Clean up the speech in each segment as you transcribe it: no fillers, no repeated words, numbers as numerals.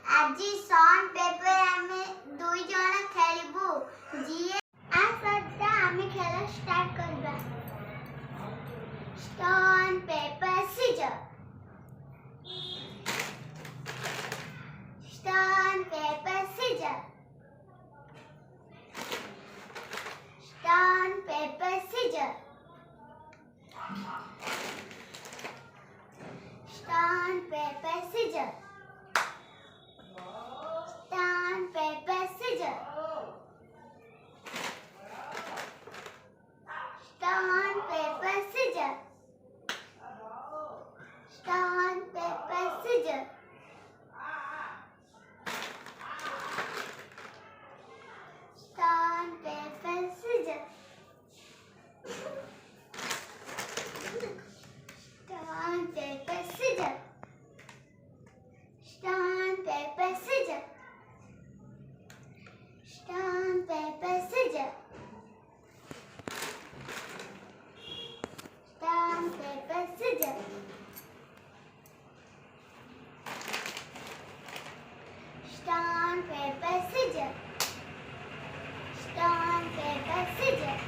ଆଜି ସନ୍ ପେପର ଆମେ ଦୁଇ ଜଣ ଖେଳିବୁ। ଯିଏ ଆସନ୍ତା ଆମେ ଖେଳ ଷ୍ଟାର୍ଟ କରିବା। Stone paper seizure. Stone, paper, scissors. Stone, paper, scissors. Stone, paper, scissors. Stone, paper, scissors. Stone, paper, scissors. Stone, paper, scissors. Stone, paper, scissors. Stone, paper, scissors. Stone, paper, scissors. Stone, paper, scissors. Stone, paper, scissors. Stone, paper, scissors. Stone, paper, scissors.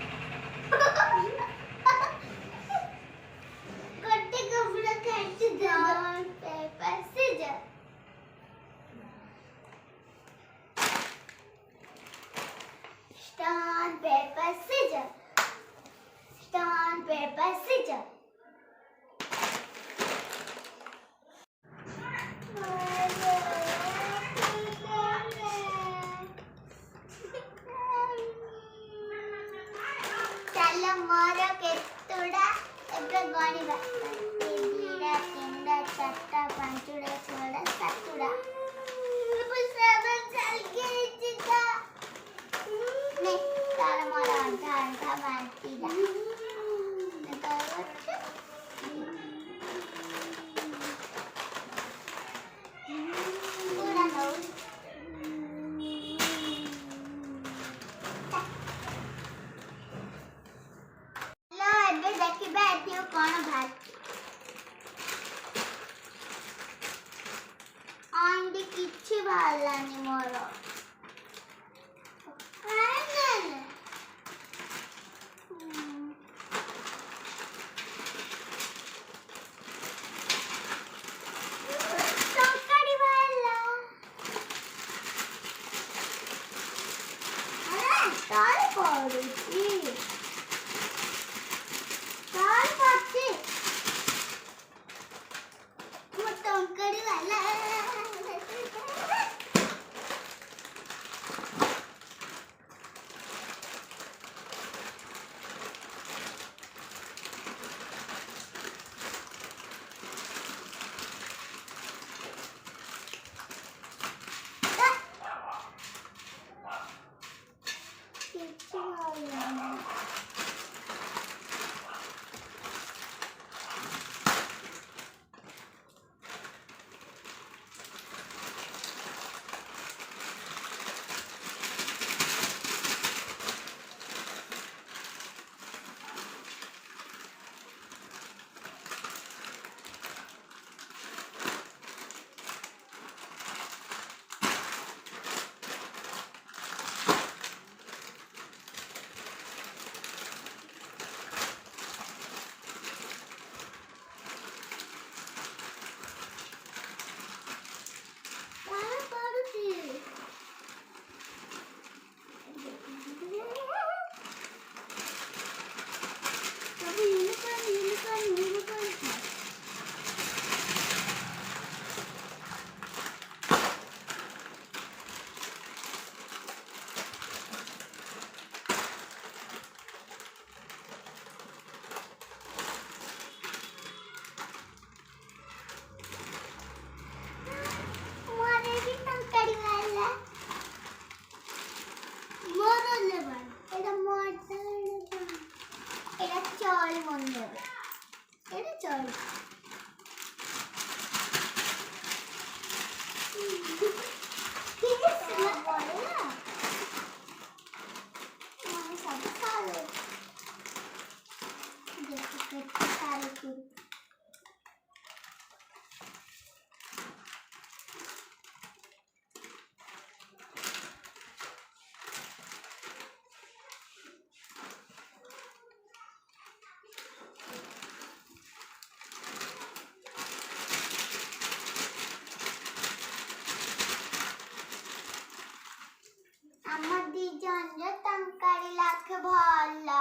Gotte kapra kachi stone, paper, scissors. Stone, paper, scissors. Stone, paper, scissors. चलो मोर केतुड़ा एबे गणिबा 1 2 3 4 5 6 7 पुष्पा चल के जिता ने तार मोर आधा बांटी दा ने तो पूरा नो देखिबा एथियो कोन भात आंडी किछि भालानी मोर टोकड़ी भाला अरे तार पड़ुची टोकड़ी वाला ଝଞ୍ଝ ଟଙ୍କାରେ ଲାଖେ ଭଲ।